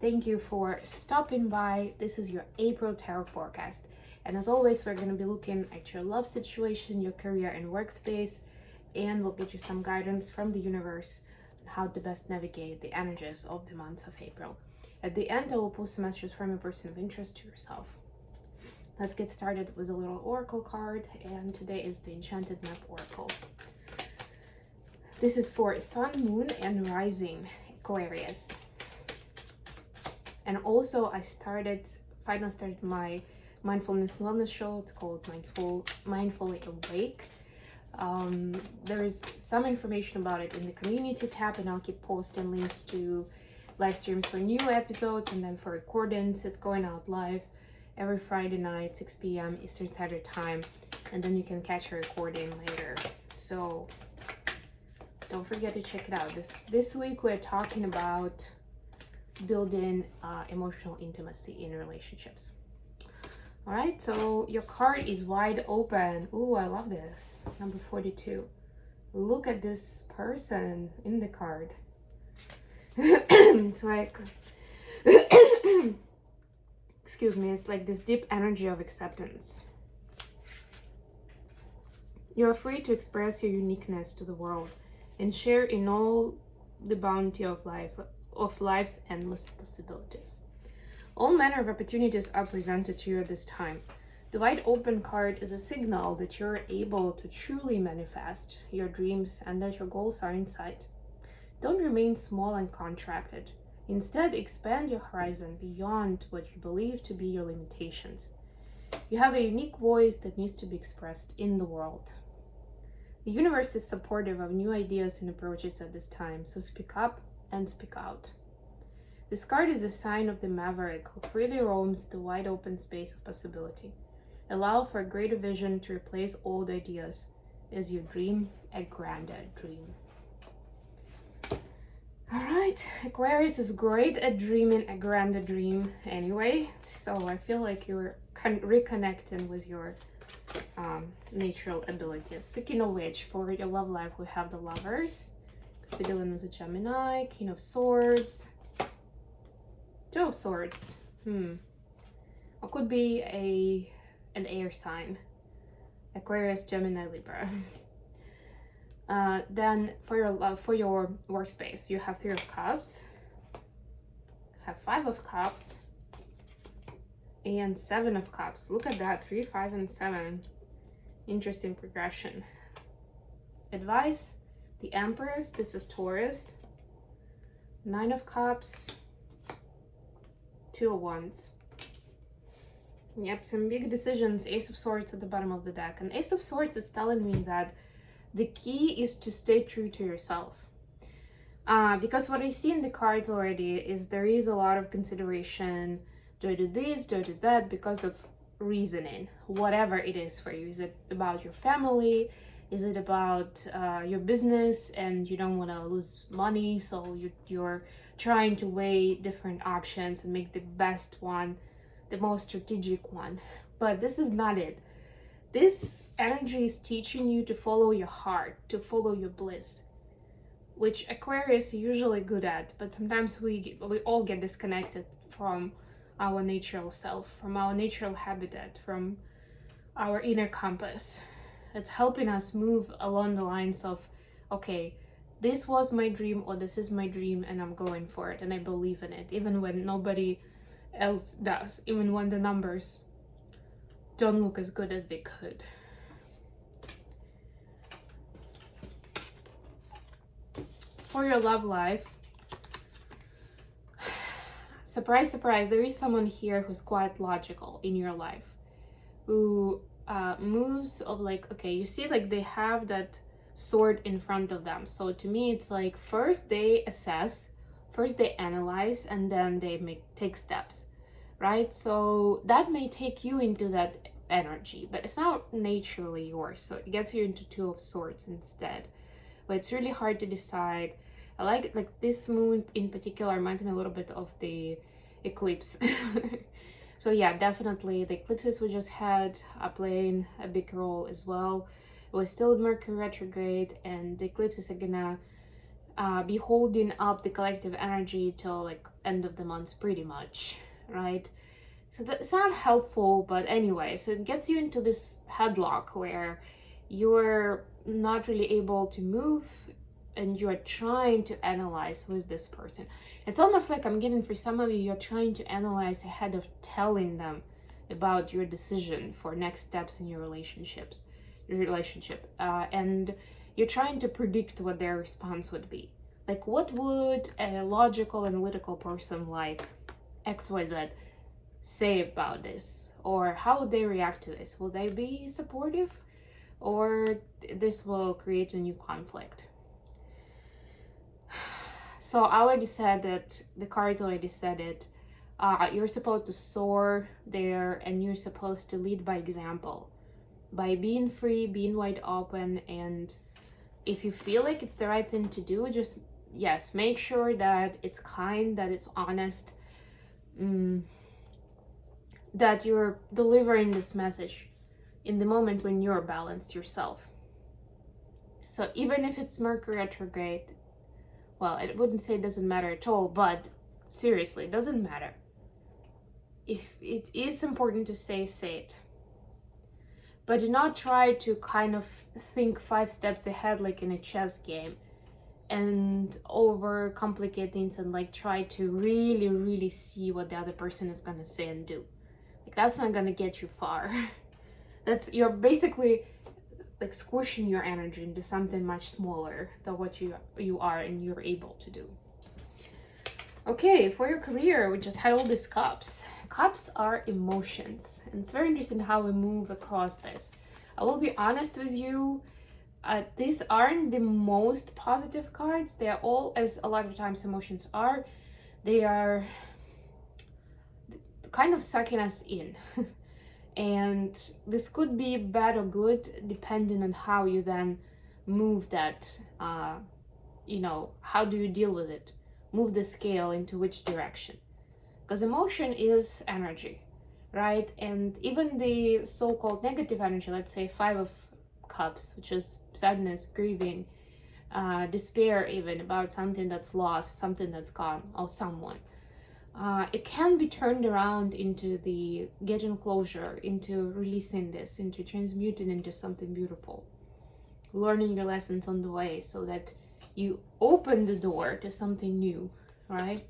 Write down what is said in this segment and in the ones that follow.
Thank you for stopping by. This is your April Tarot Forecast. And as always, we're going to be looking at your love situation, your career and workspace, and we'll get you some guidance from the universe on how to best navigate the energies of the month of April. At the end, I will post some messages from a person of interest to yourself. Let's get started with a little oracle card, and today is the Enchanted Map Oracle. This is for Sun, Moon, and Rising Aquarius. And also, I finally started my mindfulness wellness show. It's called Mindfully Awake. There is some information about it in the community tab, and I'll keep posting links to live streams for new episodes and then for recordings. It's going out live every Friday night, 6 p.m. Eastern Standard Time, and then you can catch a recording later. So don't forget to check it out. This week we're talking about building emotional intimacy in relationships. All right, so your card is wide open. Ooh, I love this. Number 42. Look at this person in the card. It's like excuse me, it's like this deep energy of acceptance. You're free to express your uniqueness to the world and share in all the bounty of life's endless possibilities. All manner of opportunities are presented to you at this time. The wide open card is a signal that you're able to truly manifest your dreams and that your goals are in sight. Don't remain small and contracted. Instead, expand your horizon beyond what you believe to be your limitations. You have a unique voice that needs to be expressed in the world. The universe is supportive of new ideas and approaches at this time, so speak up and speak out. This card is a sign of the maverick who freely roams the wide open space of possibility. Allow for a greater vision to replace old ideas as you dream a grander dream. Alright, Aquarius is great at dreaming a grander dream anyway, so I feel like you're reconnecting with your natural abilities. Speaking of which, for your love life, we have the Lovers. Could be dealing with a Gemini, King of Swords, Two of Swords. Or could be an air sign. Aquarius, Gemini, Libra. Then for your workspace, you have Three of Cups, have Five of Cups, and Seven of Cups. Look at that, 3, 5, and 7. Interesting progression. Advice, the Empress, this is Taurus, Nine of Cups, Two of Wands. Yep, some big decisions. Ace of Swords at the bottom of the deck. And Ace of Swords is telling me that the key is to stay true to yourself. Because what I see in the cards already is there is a lot of consideration. Do I do this? Do I do that? Because of reasoning, whatever it is for you. Is it about your family? Is it about your business and you don't want to lose money, so you're trying to weigh different options and make the best one, the most strategic one? But this is not it. This energy is teaching you to follow your heart, to follow your bliss, which Aquarius is usually good at, but sometimes we all get disconnected from our natural self, from our natural habitat, from our inner compass. It's helping us move along the lines of, okay, this was my dream, or this is my dream, and I'm going for it, and I believe in it, even when nobody else does, even when the numbers don't look as good as they could. For your love life, surprise, surprise, there is someone here who's quite logical in your life, who moves of like, okay, you see like they have that sword in front of them. So to me, it's like first they assess, first they analyze, and then they take steps, right? So that may take you into that energy, but it's not naturally yours. So it gets you into Two of Swords instead. But it's really hard to decide. I like it, like this moon in particular reminds me a little bit of the eclipse. So yeah, definitely the eclipses we just had are playing a big role as well. It was still Mercury retrograde, and the eclipses are gonna be holding up the collective energy till like end of the month pretty much, right? So that's not helpful, but anyway, so it gets you into this headlock where you're not really able to move and you're trying to analyze who is this person. It's almost like I'm getting, for some of you, you're trying to analyze ahead of telling them about your decision for next steps in your relationship, and you're trying to predict what their response would be. Like, what would a logical, analytical person like XYZ say about this? Or how would they react to this? Will they be supportive? Or this will create a new conflict? So I already said that, the cards already said it. You're supposed to soar there, and you're supposed to lead by example. By being free, being wide open, and if you feel like it's the right thing to do, just, yes, make sure that it's kind, that it's honest, that you're delivering this message in the moment when you're balanced yourself. So even if it's Mercury retrograde, well, I wouldn't say it doesn't matter at all, but seriously, it doesn't matter. If it is important to say it. But do not try to kind of think 5 steps ahead like in a chess game and overcomplicate things and like try to really see what the other person is gonna say and do. Like, that's not gonna get you far. You're basically like squishing your energy into something much smaller than what you are and you're able to do. Okay, for your career, we just had all these cups. Cups are emotions, and it's very interesting how we move across this. I will be honest with you, these aren't the most positive cards. They are all, as a lot of times emotions are, they are kind of sucking us in. And this could be bad or good depending on how you then move that, how do you deal with it? Move the scale into which direction? Because emotion is energy, right? And even the so-called negative energy, let's say 5 of Cups, which is sadness, grieving, despair, even about something that's lost, something that's gone, or someone. It can be turned around into the getting closure, into releasing this, into transmuting into something beautiful, learning your lessons on the way so that you open the door to something new, right?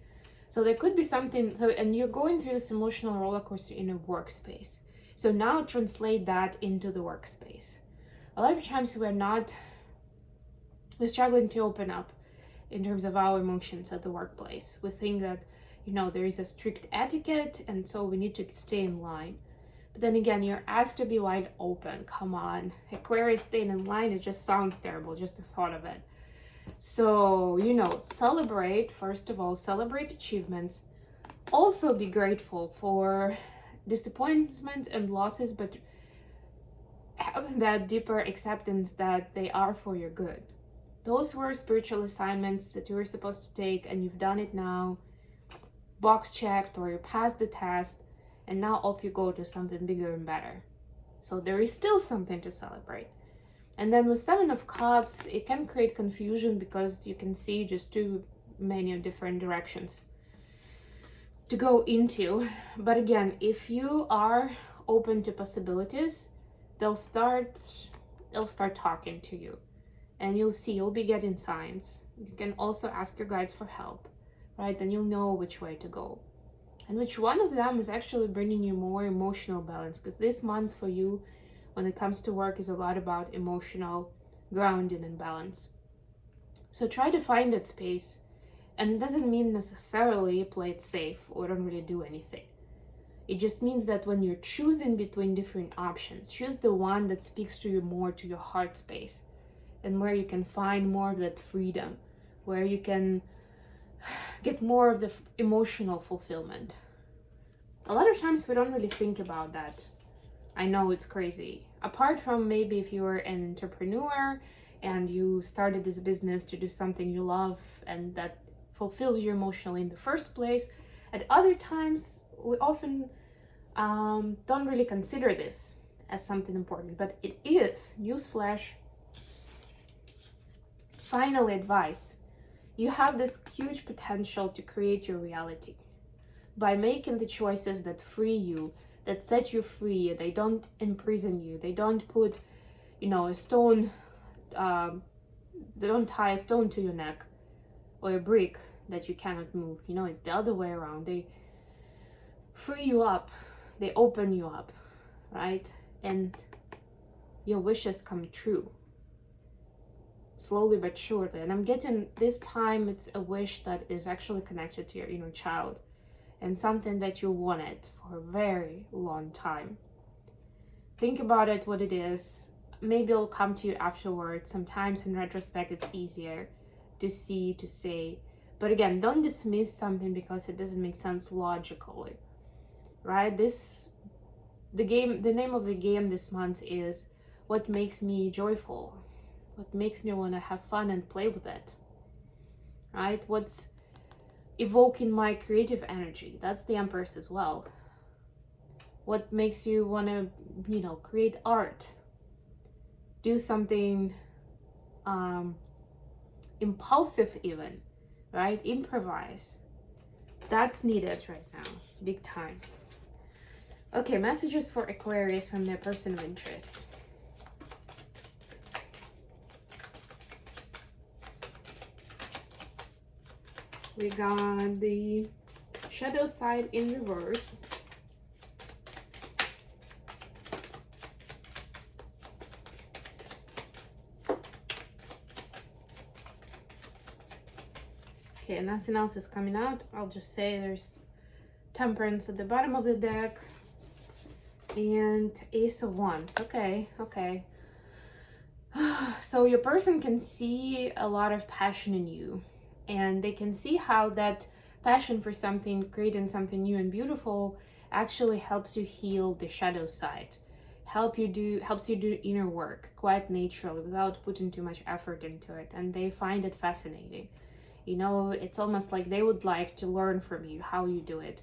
So there could be something, and you're going through this emotional roller coaster in a workspace. So now translate that into the workspace. A lot of times we're struggling to open up in terms of our emotions at the workplace. We think that, there is a strict etiquette, and so we need to stay in line. But then again, you're asked to be wide open. Come on. Aquarius staying in line, it just sounds terrible, just the thought of it. So, celebrate, first of all, celebrate achievements. Also be grateful for disappointments and losses, but have that deeper acceptance that they are for your good. Those were spiritual assignments that you were supposed to take, and you've done it now. Box checked, or you passed the test, and now off you go to something bigger and better. So there is still something to celebrate. And then with 7 of Cups, it can create confusion because you can see just too many different directions to go into. But again, if you are open to possibilities, they'll start talking to you, and you'll be getting signs. You can also ask your guides for help, right? Then you'll know which way to go and which one of them is actually bringing you more emotional balance, because this month for you, when it comes to work, is a lot about emotional grounding and balance. So try to find that space, and it doesn't mean necessarily play it safe or don't really do anything. It just means that when you're choosing between different options, choose the one that speaks to you more, to your heart space, and where you can find more of that freedom, where you can get more of the emotional fulfillment. A lot of times we don't really think about that. I know it's crazy. Apart from maybe if you're an entrepreneur and you started this business to do something you love and that fulfills you emotionally in the first place, at other times we often don't really consider this as something important, but it is. Newsflash. Finally, advice. You have this huge potential to create your reality by making the choices that free you, that set you free. They don't imprison you. They don't put, you know, a stone, they don't tie a stone to your neck or a brick that you cannot move. You know, it's the other way around. They free you up. They open you up, right? And your wishes come true. Slowly but surely. And I'm getting this time, it's a wish that is actually connected to your inner child and something that you wanted for a very long time. Think about it, what it is. Maybe it'll come to you afterwards. Sometimes in retrospect, it's easier to see, to say. But again, don't dismiss something because it doesn't make sense logically, right? The name of the game this month is what makes me joyful, what makes me want to have fun and play with it, right? What's evoking my creative energy? That's the Empress as well. What makes you want to, you know, create art, do something impulsive even, right? Improvise. That's needed right now, big time. Okay, messages for Aquarius from their person of interest. We got the shadow side in reverse. Okay, nothing else is coming out. I'll just say there's Temperance at the bottom of the deck and Ace of Wands. Okay. So your person can see a lot of passion in you, and they can see how that passion for something, creating something new and beautiful, actually helps you heal the shadow side, helps you do inner work quite naturally without putting too much effort into it. And they find it fascinating. You know, it's almost like they would like to learn from you how you do it.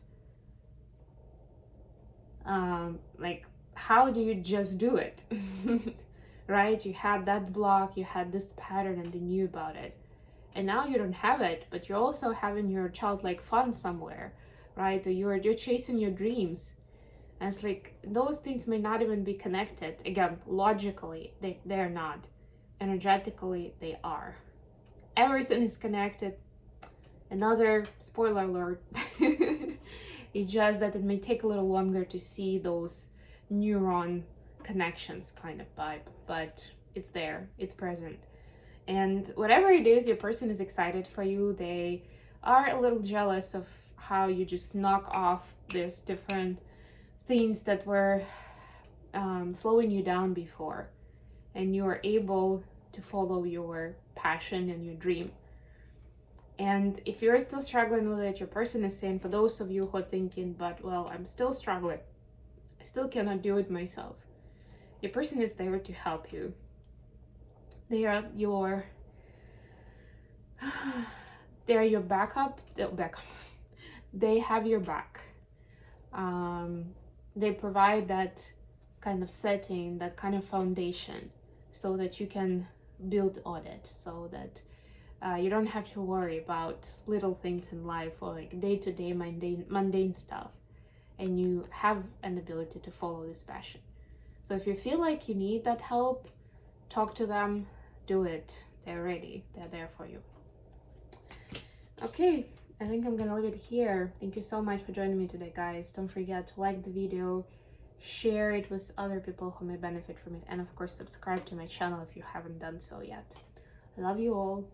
Like, how do you just do it? Right? You had that block, you had this pattern, and they knew about it. And now you don't have it, but you're also having your childlike fun somewhere, right? Or you're chasing your dreams. And it's like, those things may not even be connected. Again, logically, they're not. Energetically, they are. Everything is connected. Another spoiler alert. It's just that it may take a little longer to see those neuron connections kind of vibe, but it's there, it's present. And whatever it is, your person is excited for you. They are a little jealous of how you just knock off these different things that were slowing you down before, and you are able to follow your passion and your dream. And if you're still struggling with it, your person is saying, for those of you who are thinking, but well, I'm still struggling, I still cannot do it myself, your person is there to help you. They are your backup. They have your back. They provide that kind of setting, that kind of foundation, so that you can build on it, so that you don't have to worry about little things in life or like day-to-day mundane stuff, and you have an ability to follow this passion. So if you feel like you need that help, talk to them, do it. They're ready. They're there for you. Okay, I think I'm gonna leave it here. Thank you so much for joining me today, guys. Don't forget to like the video, share it with other people who may benefit from it, and of course subscribe to my channel if you haven't done so yet. I love you all.